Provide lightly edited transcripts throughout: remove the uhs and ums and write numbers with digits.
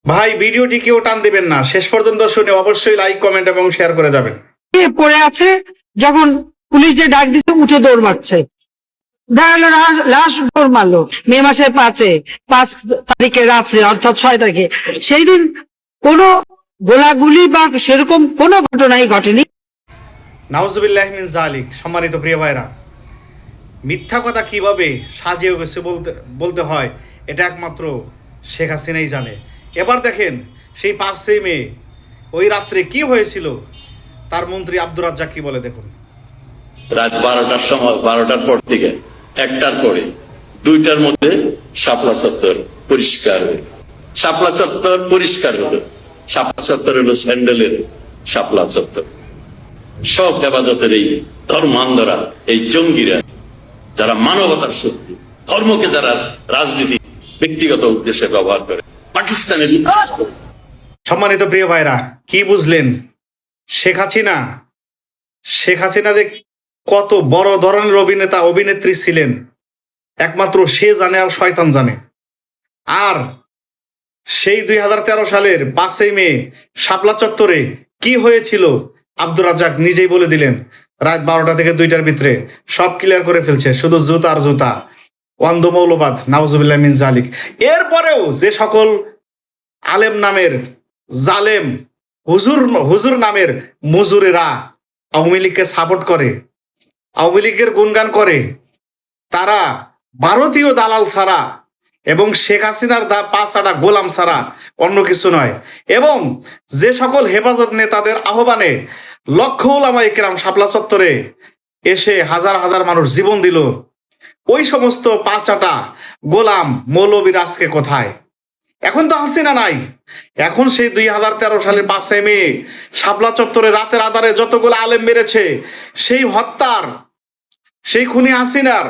ভাই ভিডিওটি কেউ টান দিবেন না, শেষ পর্যন্ত শুনে অবশ্যই লাইক কমেন্ট এবং শেয়ার করে যাবেন। পড়ে আছে, যখন পুলিশ যে ডাক দিচ্ছে উঠে দৌড় মারছে। লাশ দৌড় মারলো মে মাসের 5 তারিখে রাত্রে, অর্থাৎ 6 তারিখে। সেই দিন কোনো গোলাগুলি বা সেরকম কোনো ঘটনাই ঘটেনি। নাউজুবিল্লাহ মিন জালিক। সম্মানিত প্রিয় ভাইরা, মিথ্যা কথা কিভাবে সাজিয়ে গেছে বলতে হয় এটা একমাত্র শেখ হাসিনাই জানে। এবার দেখেন সেই 5 মে ওই রাত্রে কি হয়েছিল, তার মন্ত্রী আব্দুর রাজ্জাক কি বলে দেখুন। রাত 12টার সময়, 12টার পর থেকে 1টার পরে 2টার মধ্যে শাপলা চত্বর পরিষ্কার হলো। শাপলা চত্বর পরিষ্কার হলো। শাপলা চত্বর হলো স্যান্ডেলের শাপলা চত্বর। সব হেফাজতের এই ধর্মান্ধরা, এই জঙ্গিরা, যারা মানবতার শক্তি, ধর্মকে যারা রাজনীতি ব্যক্তিগত উদ্দেশ্যে ব্যবহার করে, পাকিস্তানের। সম্মানিত প্রিয় ভাইরা, কি বুঝলেন? শেখ হাসিনা যে কত বড় ধরনের অভিনেতা অভিনেত্রী ছিলেন একমাত্র সে জানে আর শয়তান জানে। আর সেই 2013 সালের 5 মে শাপলা চত্বরে কি হয়েছিল আব্দুর রাজ্জাক নিজেই বলে দিলেন। রাত 12টা থেকে 2টার ভিতরে সব ক্লিয়ার করে ফেলছে, শুধু জুতা আর জুতা, অন্ধ মৌলবাদ, নাউজুবিল্লাহ মিন জালিক। এরপরেও যে সকল আলেম নামের জালেম, হুজুর নামের মজুরেরা আওয়ামী লীগকে সাপোর্ট করে, আওয়ামী লীগের গুণগান করে, তারা ভারতীয় দালাল ছাড়া এবং শেখ হাসিনার 5 গোলাম ছাড়া অন্য কিছু নয়। এবং যে সকল হেফাজত নেতাদের আহ্বানে লক্ষ উলামা ইকরাম শাপলা চত্বরে এসে হাজার হাজার মানুষ জীবন দিল, ওই সমস্ত 5 গোলাম মৌলবীর আজকে কোথায়? এখন তো হাসিনা নাই। এখন সেই 2013 সালের 5 মে শাপলা চত্বরে রাতের আধারে যতগুলো আলেম মেরেছে, সেই হত্যার, সেই খুনি হাসিনার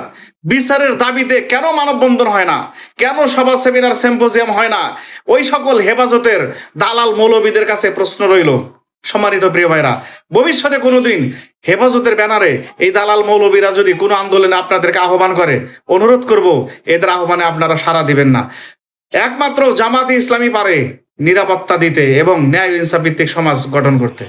বিচারের দাবিতে কেন মানববন্ধন হয় না? কেন সভা সেমিনার সিম্পোজিয়াম হয় না? ওই সকল হেফাজতের দালাল মৌলবীদের কাছে প্রশ্ন রইল। সম্মানিত প্রিয় ভাইরা, ভবিষ্যতে কোনোদিন হেফাজতের ব্যানারে এই দালাল মৌলবীরা যদি কোনো আন্দোলনে আপনাদেরকে আহ্বান করে, অনুরোধ করব এদের আহ্বানে আপনারা সাড়া দিবেন না। একমাত্র জামাতে ইসলামী পারে নিরাপত্তা দিতে এবং ন্যায় ইনসাফ ভিত্তিক সমাজ গঠন করতে।